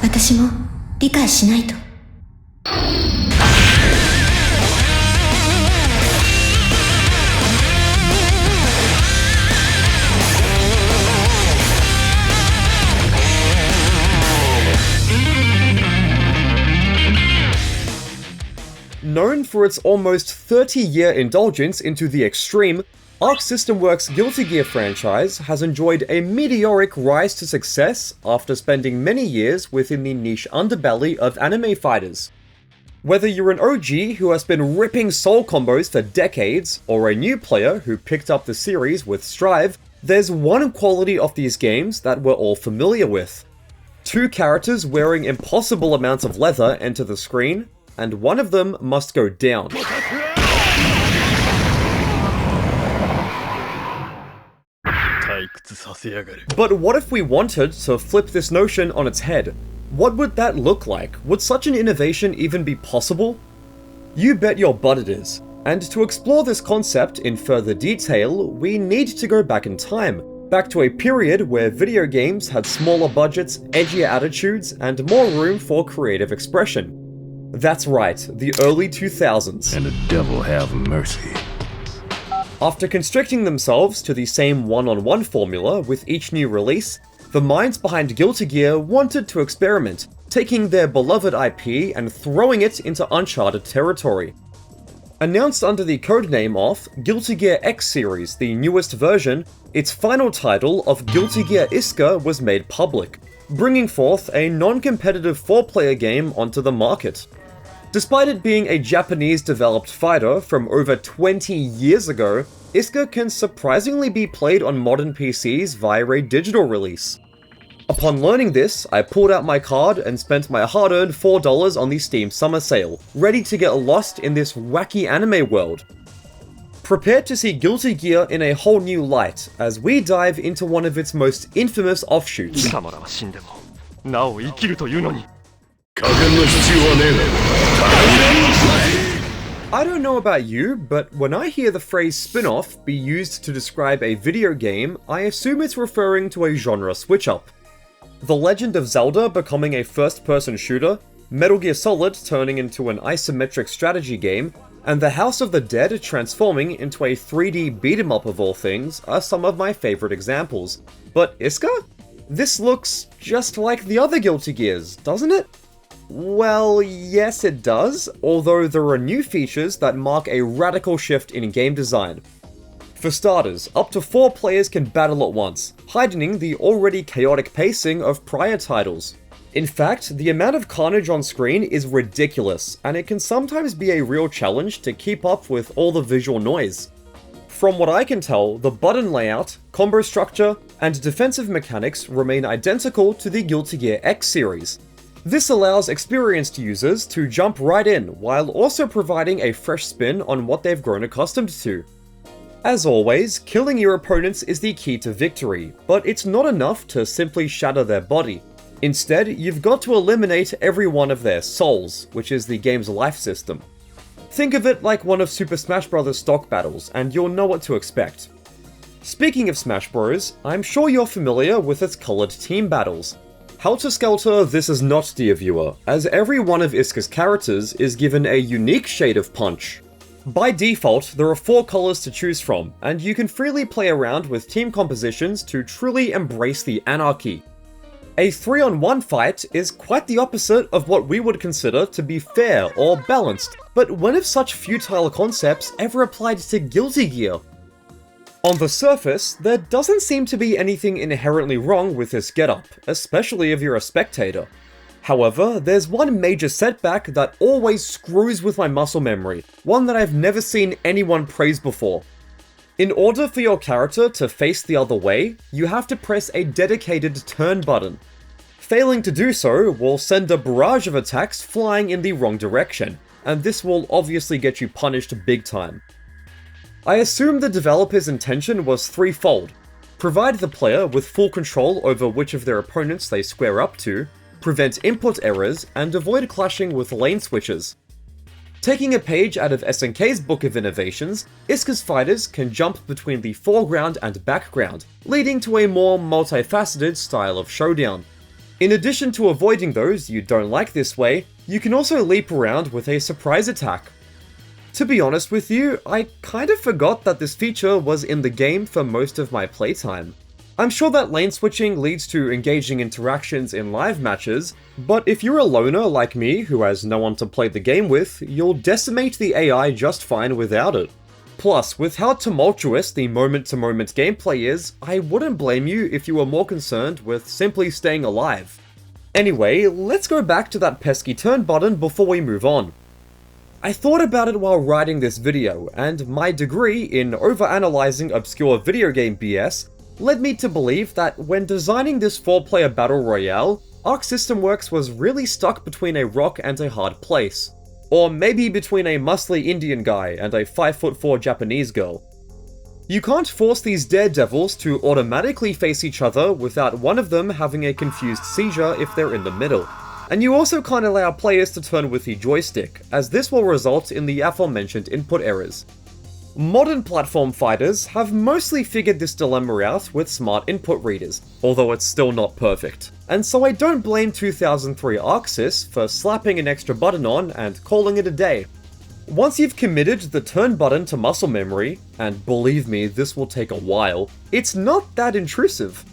私も理解しないと。Known for its almost 30-year indulgence into the extreme, Arc System Works' Guilty Gear franchise has enjoyed a meteoric rise to success after spending many years within the niche underbelly of anime fighters. Whether you're an OG who has been ripping soul combos for decades, or a new player who picked up the series with Strive, there's one quality of these games that we're all familiar with. Two characters wearing impossible amounts of leather enter the screen, and one of them must go down. But what if we wanted to flip this notion on its head? What would that look like? Would such an innovation even be possible? You bet your butt it is. And to explore this concept in further detail, we need to go back in time. Back to a period where video games had smaller budgets, edgier attitudes, and more room for creative expression. That's right, the early 2000s. And the devil have mercy. After constricting themselves to the same one-on-one formula with each new release, the minds behind Guilty Gear wanted to experiment, taking their beloved IP and throwing it into uncharted territory. Announced under the codename of Guilty Gear X Series, the newest version, its final title of Guilty Gear Isuka was made public, bringing forth a non-competitive 4-player game onto the market. Despite it being a Japanese-developed fighter from over 20 years ago, Isuka can surprisingly be played on modern PCs via a digital release. Upon learning this, I pulled out my card and spent my hard-earned $4 on the Steam Summer Sale, ready to get lost in this wacky anime world. Prepare to see Guilty Gear in a whole new light, as we dive into one of its most infamous offshoots. I don't know about you, but when I hear the phrase spin-off be used to describe a video game, I assume it's referring to a genre switch-up. The Legend of Zelda becoming a first-person shooter, Metal Gear Solid turning into an isometric strategy game, and the House of the Dead transforming into a 3D beat-em-up of all things are some of my favorite examples. But Isuka? This looks just like the other Guilty Gears, doesn't it? Well, yes it does, although there are new features that mark a radical shift in game design. For starters, up to 4 players can battle at once, heightening the already chaotic pacing of prior titles. In fact, the amount of carnage on screen is ridiculous, and it can sometimes be a real challenge to keep up with all the visual noise. From what I can tell, the button layout, combo structure, and defensive mechanics remain identical to the Guilty Gear X series. This allows experienced users to jump right in, while also providing a fresh spin on what they've grown accustomed to. As always, killing your opponents is the key to victory, but it's not enough to simply shatter their body. Instead, you've got to eliminate every one of their souls, which is the game's life system. Think of it like one of Super Smash Bros. Stock battles, and you'll know what to expect. Speaking of Smash Bros., I'm sure you're familiar with its colored team battles. Helter Skelter, this is not, dear viewer, as every one of Isuka's characters is given a unique shade of punch. By default, there are 4 colors to choose from, and you can freely play around with team compositions to truly embrace the anarchy. A 3-on-1 fight is quite the opposite of what we would consider to be fair or balanced, but when have such futile concepts ever applied to Guilty Gear? On the surface, there doesn't seem to be anything inherently wrong with this getup, especially if you're a spectator. However, there's one major setback that always screws with my muscle memory, one that I've never seen anyone praise before. In order for your character to face the other way, you have to press a dedicated turn button. Failing to do so will send a barrage of attacks flying in the wrong direction, and this will obviously get you punished big time. I assume the developer's intention was threefold: provide the player with full control over which of their opponents they square up to, prevent input errors, and avoid clashing with lane switches. Taking a page out of SNK's Book of Innovations, Isuka's fighters can jump between the foreground and background, leading to a more multifaceted style of showdown. In addition to avoiding those you don't like this way, you can also leap around with a surprise attack. To be honest with you, I kind of forgot that this feature was in the game for most of my playtime. I'm sure that lane switching leads to engaging interactions in live matches, but if you're a loner like me who has no one to play the game with, you'll decimate the AI just fine without it. Plus, with how tumultuous the moment-to-moment gameplay is, I wouldn't blame you if you were more concerned with simply staying alive. Anyway, let's go back to that pesky turn button before we move on. I thought about it while writing this video, and my degree in overanalyzing obscure video game BS led me to believe that when designing this 4-player battle royale, Arc System Works was really stuck between a rock and a hard place. Or maybe between a muscly Indian guy and a 5'4" Japanese girl. You can't force these daredevils to automatically face each other without one of them having a confused seizure if they're in the middle. And you also can't allow players to turn with the joystick, as this will result in the aforementioned input errors. Modern platform fighters have mostly figured this dilemma out with smart input readers, although it's still not perfect. And so I don't blame 2003 ArcSys for slapping an extra button on and calling it a day. Once you've committed the turn button to muscle memory, and believe me, this will take a while, it's not that intrusive.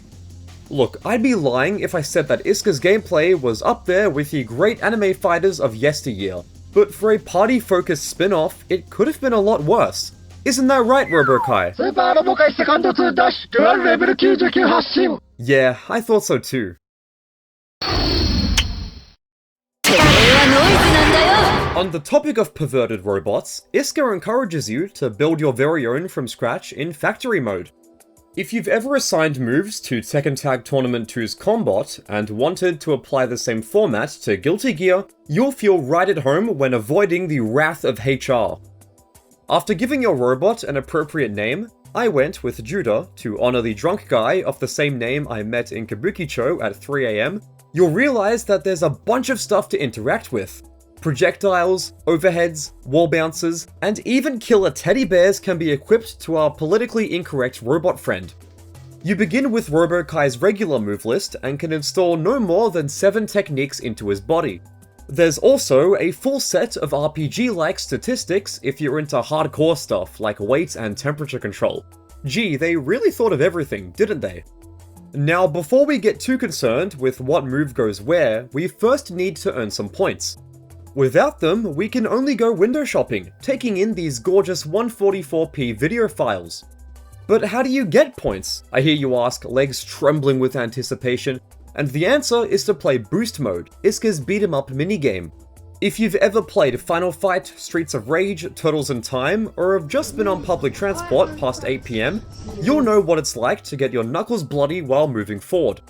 Look, I'd be lying if I said that Isuka's gameplay was up there with the great anime fighters of yesteryear, but for a party-focused spin-off, it could have been a lot worse. Isn't that right, Robokai? Yeah, I thought so too. On the topic of perverted robots, Isuka encourages you to build your very own from scratch in factory mode. If you've ever assigned moves to Tekken Tag Tournament 2's Combot and wanted to apply the same format to Guilty Gear, you'll feel right at home when avoiding the wrath of HR. After giving your robot an appropriate name, I went with Judah to honor the drunk guy of the same name I met in Kabukicho at 3 AM. You'll realize that there's a bunch of stuff to interact with. Projectiles, overheads, wall bounces, and even killer teddy bears can be equipped to our politically incorrect robot friend. You begin with Robokai's regular move list and can install no more than 7 techniques into his body. There's also a full set of RPG-like statistics if you're into hardcore stuff like weight and temperature control. Gee, they really thought of everything, didn't they? Now, before we get too concerned with what move goes where, we first need to earn some points. Without them, we can only go window shopping, taking in these gorgeous 144p video files. But how do you get points? I hear you ask, legs trembling with anticipation. And the answer is to play Boost Mode, Isuka's beat-em-up minigame. If you've ever played Final Fight, Streets of Rage, Turtles in Time, or have just been on public transport past 8 PM, you'll know what it's like to get your knuckles bloody while moving forward.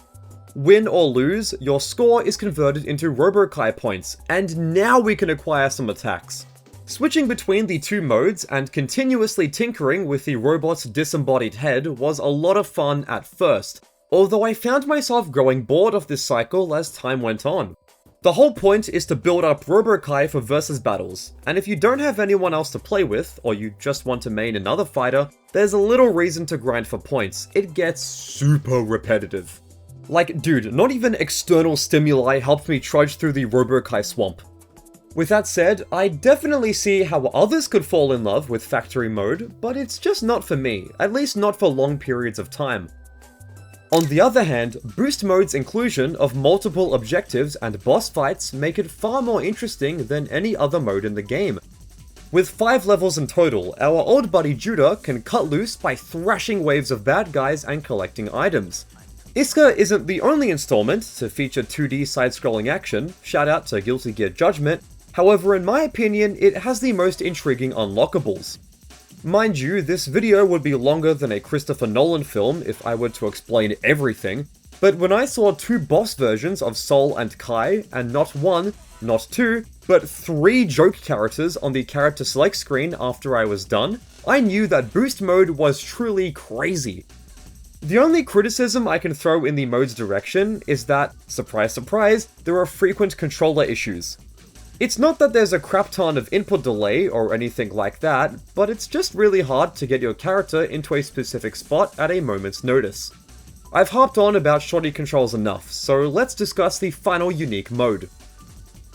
Win or lose, your score is converted into Robokai points, and now we can acquire some attacks. Switching between the two modes and continuously tinkering with the robot's disembodied head was a lot of fun at first, although I found myself growing bored of this cycle as time went on. The whole point is to build up Robokai for versus battles, and if you don't have anyone else to play with, or you just want to main another fighter, there's a little reason to grind for points. It gets super repetitive. Like, dude, not even external stimuli helped me trudge through the Robokai swamp. With that said, I definitely see how others could fall in love with factory mode, but it's just not for me, at least not for long periods of time. On the other hand, Boost Mode's inclusion of multiple objectives and boss fights make it far more interesting than any other mode in the game. With 5 levels in total, our old buddy Judah can cut loose by thrashing waves of bad guys and collecting items. Isuka isn't the only installment to feature 2D side-scrolling action, shout out to Guilty Gear Judgment, however in my opinion it has the most intriguing unlockables. Mind you, this video would be longer than a Christopher Nolan film if I were to explain everything, but when I saw 2 boss versions of Sol and Kai, and not 1, not 2, but 3 joke characters on the character select screen after I was done, I knew that Boost Mode was truly crazy. The only criticism I can throw in the mode's direction is that, surprise surprise, there are frequent controller issues. It's not that there's a crap ton of input delay or anything like that, but it's just really hard to get your character into a specific spot at a moment's notice. I've harped on about shorty controls enough, so let's discuss the final unique mode.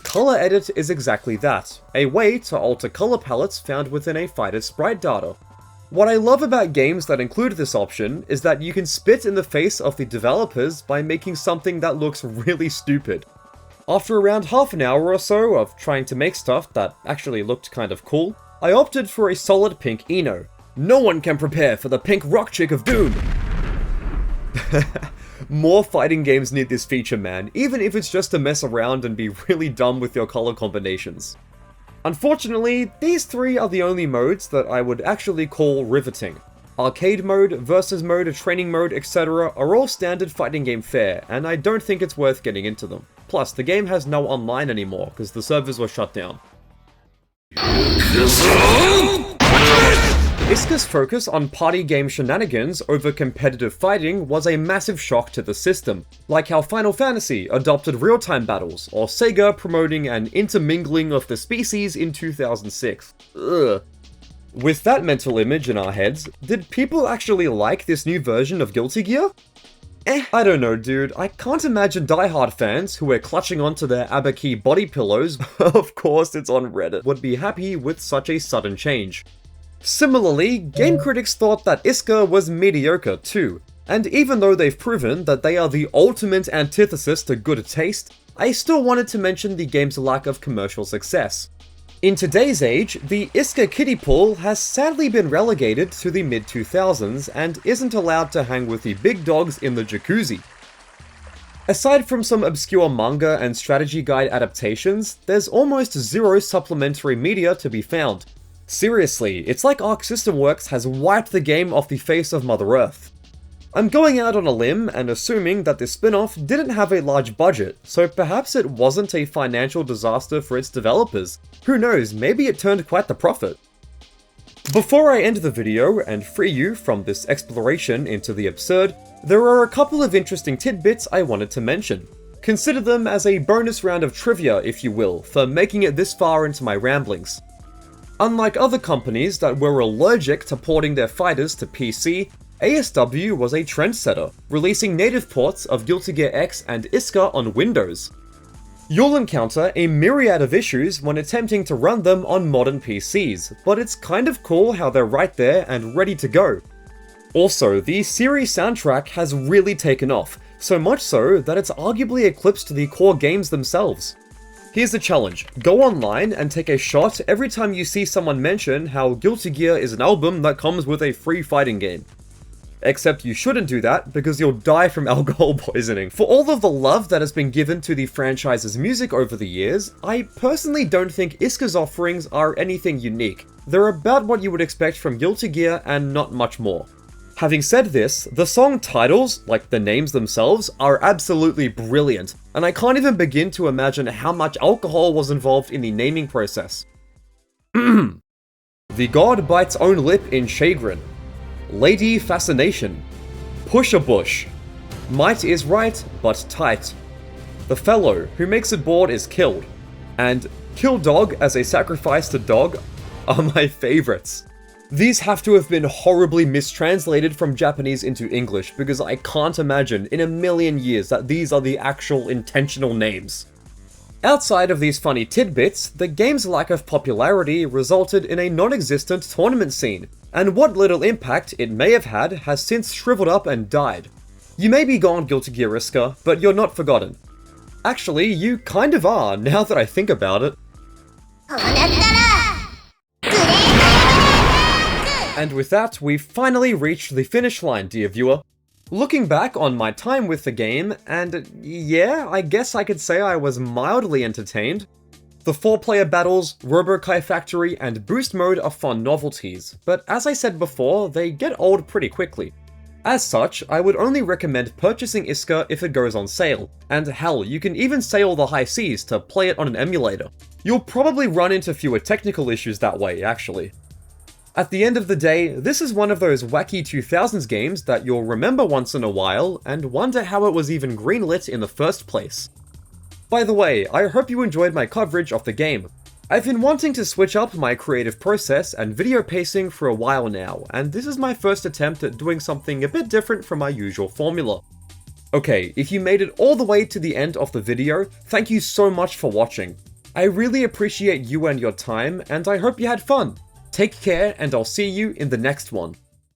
Color Edit is exactly that, a way to alter color palettes found within a fighter's sprite data. What I love about games that include this option is that you can spit in the face of the developers by making something that looks really stupid. After around half an hour or so of trying to make stuff that actually looked kind of cool, I opted for a solid pink Eno. No one can prepare for the pink rock chick of doom! More fighting games need this feature, man, even if it's just to mess around and be really dumb with your color combinations. Unfortunately, these three are the only modes that I would actually call riveting. Arcade mode, versus mode, training mode, etc. are all standard fighting game fare, and I don't think it's worth getting into them. Plus, the game has no online anymore, because the servers were shut down. Isuka's focus on party game shenanigans over competitive fighting was a massive shock to the system, like how Final Fantasy adopted real-time battles, or Sega promoting an intermingling of the species in 2006. Ugh. With that mental image in our heads, did people actually like this new version of Guilty Gear? I don't know, dude. I can't imagine Die-Hard fans who were clutching onto their Abaki body pillows, of course it's on Reddit, would be happy with such a sudden change. Similarly, game critics thought that Isuka was mediocre too, and even though they've proven that they are the ultimate antithesis to good taste, I still wanted to mention the game's lack of commercial success. In today's age, the Isuka kiddie pool has sadly been relegated to the mid-2000s and isn't allowed to hang with the big dogs in the jacuzzi. Aside from some obscure manga and strategy guide adaptations, there's almost zero supplementary media to be found. Seriously, it's like Arc System Works has wiped the game off the face of Mother Earth. I'm going out on a limb and assuming that this spin-off didn't have a large budget, so perhaps it wasn't a financial disaster for its developers. Who knows, maybe it turned quite the profit. Before I end the video and free you from this exploration into the absurd, there are a couple of interesting tidbits I wanted to mention. Consider them as a bonus round of trivia, if you will, for making it this far into my ramblings. Unlike other companies that were allergic to porting their fighters to PC, ASW was a trendsetter, releasing native ports of Guilty Gear X and Isuka on Windows. You'll encounter a myriad of issues when attempting to run them on modern PCs, but it's kind of cool how they're right there and ready to go. Also, the series soundtrack has really taken off, so much so that it's arguably eclipsed the core games themselves. Here's the challenge: go online and take a shot every time you see someone mention how Guilty Gear is an album that comes with a free fighting game. Except you shouldn't do that, because you'll die from alcohol poisoning. For all of the love that has been given to the franchise's music over the years, I personally don't think Isuka's offerings are anything unique. They're about what you would expect from Guilty Gear and not much more. Having said this, the song titles, like the names themselves, are absolutely brilliant, and I can't even begin to imagine how much alcohol was involved in the naming process. The God Bites Own Lip in chagrin. Lady Fascination. Push-a-bush. Might is right, but tight. The fellow who makes it bored is killed. And kill dog as a sacrifice to dog are my favorites. These have to have been horribly mistranslated from Japanese into English, because I can't imagine in a million years that these are the actual intentional names. Outside of these funny tidbits, the game's lack of popularity resulted in a non-existent tournament scene, and what little impact it may have had has since shriveled up and died. You may be gone, Guilty Gear Isuka, but you're not forgotten. Actually, you kind of are, now that I think about it. And with that, we've finally reached the finish line, dear viewer. Looking back on my time with the game, and yeah, I guess I could say I was mildly entertained. The 4-player battles, Robo-Kai Factory, and Boost Mode are fun novelties, but as I said before, they get old pretty quickly. As such, I would only recommend purchasing Isuka if it goes on sale, and hell, you can even sail the high seas to play it on an emulator. You'll probably run into fewer technical issues that way, actually. At the end of the day, this is one of those wacky 2000s games that you'll remember once in a while and wonder how it was even greenlit in the first place. By the way, I hope you enjoyed my coverage of the game. I've been wanting to switch up my creative process and video pacing for a while now, and this is my first attempt at doing something a bit different from my usual formula. Okay, if you made it all the way to the end of the video, thank you so much for watching. I really appreciate you and your time, and I hope you had fun. Take care, and I'll see you in the next one.